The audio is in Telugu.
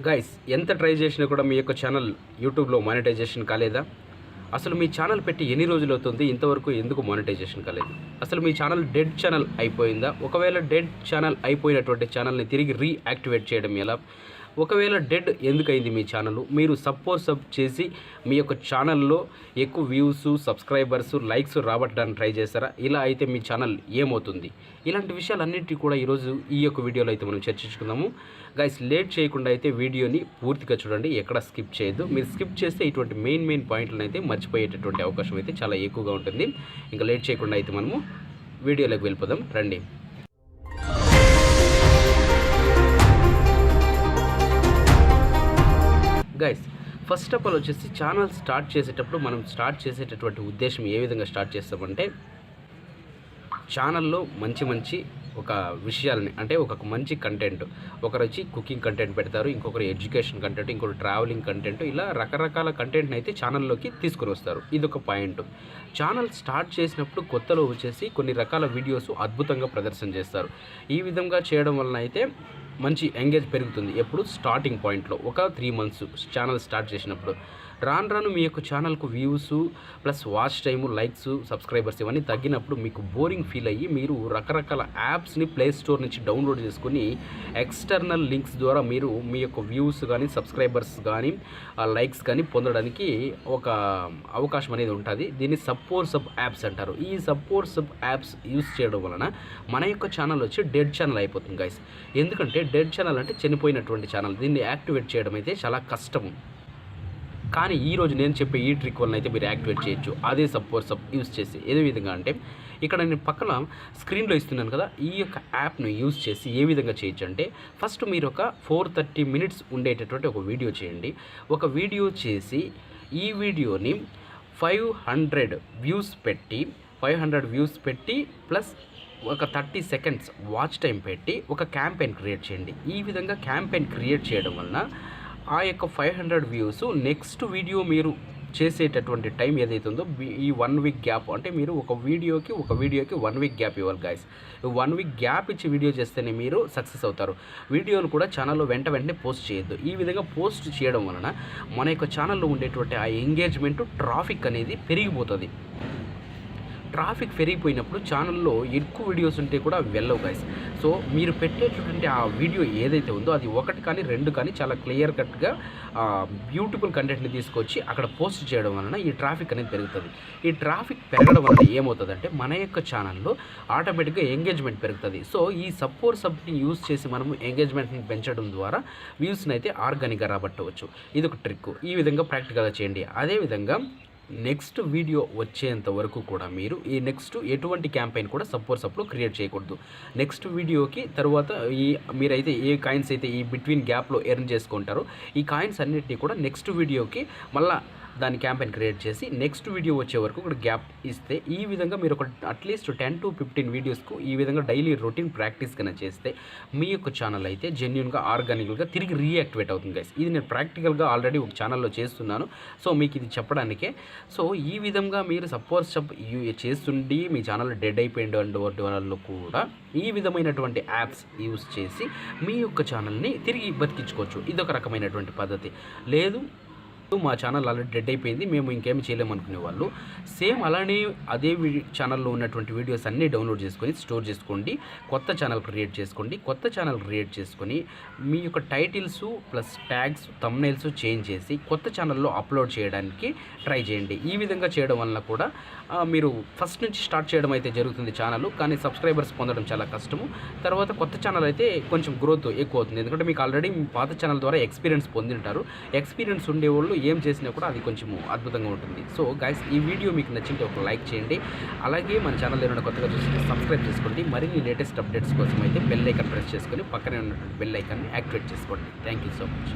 గైస్ ఎంత ట్రై చేసినా కూడా మీ యొక్క ఛానల్ యూట్యూబ్లో మానిటైజేషన్ కాలేదా? అసలు మీ ఛానల్ పెట్టి ఎన్ని రోజులు అవుతుంది, ఇంతవరకు ఎందుకు మానిటైజేషన్ కాలేదు? అసలు మీ ఛానల్ డెడ్ ఛానల్ అయిపోయిందా? ఒకవేళ డెడ్ ఛానల్ అయిపోయినటువంటి ఛానల్ని తిరిగి రీయాక్టివేట్ చేయడం ఎలా? ఒకవేళ డెడ్ ఎందుకైంది మీ ఛానల్? మీరు సబ్ చేసి మీ యొక్క ఛానల్లో ఎక్కువ వ్యూస్, సబ్స్క్రైబర్స్, లైక్స్ రాబట్టడానికి ట్రై చేస్తారా? ఇలా అయితే మీ ఛానల్ ఏమవుతుంది? ఇలాంటి విషయాలన్నింటినీ కూడా ఈరోజు ఈ యొక్క వీడియోలో అయితే మనం చర్చించుకుందాము. గైస్, లేట్ చేయకుండా అయితే వీడియోని పూర్తిగా చూడండి, ఎక్కడ స్కిప్ చేయొద్దు. మీరు స్కిప్ చేస్తే ఇటువంటి మెయిన్ పాయింట్లను అయితే మర్చిపోయేటటువంటి అవకాశం అయితే చాలా ఎక్కువగా ఉంటుంది. ఇంకా లేట్ చేయకుండా అయితే మనము వీడియోలోకి వెళ్ళిపోదాం రండి. గైస్, ఫస్ట్ ఆఫ్ ఆల్ వచ్చేసి ఛానల్ స్టార్ట్ చేసేటప్పుడు మనం స్టార్ట్ చేసేటటువంటి ఉద్దేశం ఏ విధంగా స్టార్ట్ చేస్తామంటే, ఛానల్లో మంచి ఒక విషయాలని, అంటే ఒక మంచి కంటెంట్, ఒకరు వచ్చి కుకింగ్ కంటెంట్ పెడతారు, ఇంకొకరు ఎడ్యుకేషన్ కంటెంట్, ఇంకొకరు ట్రావెలింగ్ కంటెంట్, ఇలా రకరకాల కంటెంట్ని అయితే ఛానల్లోకి తీసుకొని వస్తారు. ఇదొక పాయింట్. ఛానల్ స్టార్ట్ చేసినప్పుడు కొత్తలో వచ్చేసి కొన్ని రకాల వీడియోస్ అద్భుతంగా ప్రదర్శన చేస్తారు. ఈ విధంగా చేయడం వలన అయితే మంచి ఎంగేజ్ పెరుగుతుంది. ఎప్పుడు స్టార్టింగ్ పాయింట్లో ఒక 3 months ఛానల్ స్టార్ట్ చేసినప్పుడు రాను మీ యొక్క ఛానల్కు views plus watch time, likes, subscribers ఇవన్నీ తగ్గినప్పుడు మీకు బోరింగ్ ఫీల్ అయ్యి మీరు రకరకాల యాప్స్ని ప్లే స్టోర్ నుంచి డౌన్లోడ్ చేసుకుని ఎక్స్టర్నల్ లింక్స్ ద్వారా మీరు మీ యొక్క వ్యూస్ కానీ, సబ్స్క్రైబర్స్ కానీ, లైక్స్ కానీ పొందడానికి ఒక అవకాశం అనేది ఉంటుంది. దీన్ని సబ్ యాప్స్ అంటారు. ఈ సబ్ యాప్స్ యూస్ చేయడం వలన మన యొక్క ఛానల్ వచ్చి డెడ్ ఛానల్ అయిపోతుంది గైస్. ఎందుకంటే డెడ్ ఛానల్ అంటే చనిపోయినటువంటి ఛానల్. దీన్ని యాక్టివేట్ చేయడం అయితే చాలా కష్టం. కానీ ఈరోజు నేను చెప్పే ఈ ట్రిక్ వలన అయితే మీరు యాక్టివేట్ చేయొచ్చు, అదే సబ్ యూస్ చేసి. ఏ విధంగా అంటే, ఇక్కడ నేను పక్కన స్క్రీన్లో ఇస్తున్నాను కదా, ఈ యొక్క యాప్ను యూజ్ చేసి ఏ విధంగా చేయొచ్చు అంటే, ఫస్ట్ మీరు ఒక 430 minutes ఉండేటటువంటి ఒక వీడియో చేయండి. ఒక వీడియో చేసి ఈ వీడియోని 500 వ్యూస్ పెట్టి ప్లస్ ఒక 30 seconds వాచ్ టైం పెట్టి ఒక క్యాంపెయిన్ క్రియేట్ చేయండి. ఈ విధంగా క్యాంపెయిన్ క్రియేట్ చేయడం వలన ఆ యొక్క 500 వ్యూస్ నెక్స్ట్ వీడియో మీరు చేసేటటువంటి టైం ఏదైతే ఉందో ఈ 1 week గ్యాప్, అంటే మీరు ఒక వీడియోకి 1 week గ్యాప్ ఇవ్వాలి గైస్. 1 week గ్యాప్ ఇచ్చి వీడియో చేస్తేనే మీరు సక్సెస్ అవుతారు. వీడియోలు కూడా ఛానల్లో వెంటనే పోస్ట్ చేయొద్దు. ఈ విధంగా పోస్ట్ చేయడం వలన మన యొక్క ఛానల్లో ఉండేటువంటి ఆ ఎంగేజ్మెంట్, ట్రాఫిక్ అనేది పెరిగిపోతుంది. ట్రాఫిక్ పెరిగిపోయినప్పుడు ఛానల్లో ఎక్కువ వీడియోస్ ఉంటే కూడా వెళ్ళవు గైస్. సో మీరు పెట్టేటటువంటి ఆ వీడియో ఏదైతే ఉందో అది 1 కానీ 2 కానీ చాలా క్లియర్ కట్గా బ్యూటిఫుల్ కంటెంట్ని తీసుకొచ్చి అక్కడ పోస్ట్ చేయడం వలన ఈ ట్రాఫిక్ అనేది పెరుగుతుంది. ఈ ట్రాఫిక్ పెరగడం వలన ఏమవుతుందంటే మన యొక్క ఛానల్లో ఆటోమేటిక్గా ఎంగేజ్మెంట్ పెరుగుతుంది. సో ఈ సబ్ని యూజ్ చేసి మనము ఎంగేజ్మెంట్ని పెంచడం ద్వారా వ్యూస్ని అయితే ఆర్గానిక్గా రాబట్టవచ్చు. ఇది ఒక ట్రిక్. ఈ విధంగా ప్రాక్టికల్గా చేయండి. అదేవిధంగా నెక్స్ట్ వీడియో వచ్చేంత వరకు కూడా మీరు ఈ నెక్స్ట్ ఎటువంటి క్యాంపెయిన్ కూడా సబ్లో క్రియేట్ చేయకూడదు. నెక్స్ట్ వీడియోకి తర్వాత మీరైతే ఏ కాయిన్స్ అయితే ఈ బిట్వీన్ గ్యాప్లో ఎర్న్ చేసుకుంటారో ఈ కాయిన్స్ అన్నిటినీ కూడా నెక్స్ట్ వీడియోకి మళ్ళీ దాని క్యాంపెయిన్ క్రియేట్ చేసి నెక్స్ట్ వీడియో వచ్చే వరకు కూడా గ్యాప్ ఇస్తే, ఈ విధంగా మీరు ఒక అట్లీస్ట్ 10 to 15 వీడియోస్కు ఈ విధంగా డైలీ రొటీన్ ప్రాక్టీస్ కన్నా చేస్తే మీ యొక్క ఛానల్ అయితే జెన్యున్గా, ఆర్గానిక్గా తిరిగి రీయాక్టివేట్ అవుతుంది గైస్. ఇది నేను ప్రాక్టికల్గా ఆల్రెడీ ఒక ఛానల్లో చేస్తున్నాను. సో మీకు ఇది చెప్పడానికే. సో ఈ విధంగా మీరు సబ్ చేస్తుండి మీ ఛానల్ డెడ్ అయిపోయినటువంటి వాళ్ళు కూడా ఈ విధమైనటువంటి యాప్స్ యూస్ చేసి మీ యొక్క ఛానల్ని తిరిగి బతికించుకోవచ్చు. ఇదొక రకమైనటువంటి పద్ధతి. లేదు మా ఛానల్ ఆల్రెడీ డెడ్ అయిపోయింది, మేము ఇంకేమి చేయలేమనుకునే వాళ్ళు సేమ్ అలానే అదే ఛానల్లో ఉన్నటువంటి వీడియోస్ అన్నీ డౌన్లోడ్ చేసుకొని స్టోర్ చేసుకోండి. కొత్త ఛానల్ క్రియేట్ చేసుకొని మీ యొక్క titles plus tags, thumbnails change చేసి కొత్త ఛానల్లో అప్లోడ్ చేయడానికి ట్రై చేయండి. ఈ విధంగా చేయడం వలన కూడా మీరు ఫస్ట్ నుంచి స్టార్ట్ చేయడం అయితే జరుగుతుంది ఛానల్, కానీ సబ్స్క్రైబర్స్ పొందడం చాలా కష్టము. తర్వాత కొత్త ఛానల్ అయితే కొంచెం గ్రోత్ ఎక్కువ అవుతుంది. ఎందుకంటే మీకు ఆల్రెడీ మీ పాత ఛానల్ ద్వారా ఎక్స్పీరియన్స్ పొందింటారు. ఎక్స్పీరియన్స్ ఉండేవాళ్ళు ఏం చేసినా కూడా అది కొంచెం అద్భుతంగా ఉంటుంది. సో గైస్, ఈ వీడియో మీకు నచ్చింటే ఒక లైక్ చేయండి. అలాగే మన ఛానల్ ఏమైనా కొత్తగా చూస్తే సబ్స్క్రైబ్ చేసుకోండి. మరిన్ని లేటెస్ట్ అప్డేట్స్ కోసం అయితే బెల్ ఐకాన్ ప్రెస్ చేసుకొని పక్కనే ఉన్నటువంటి బెల్ ఐకాన్ని యాక్టివేట్ చేసుకోండి. Thank you so much.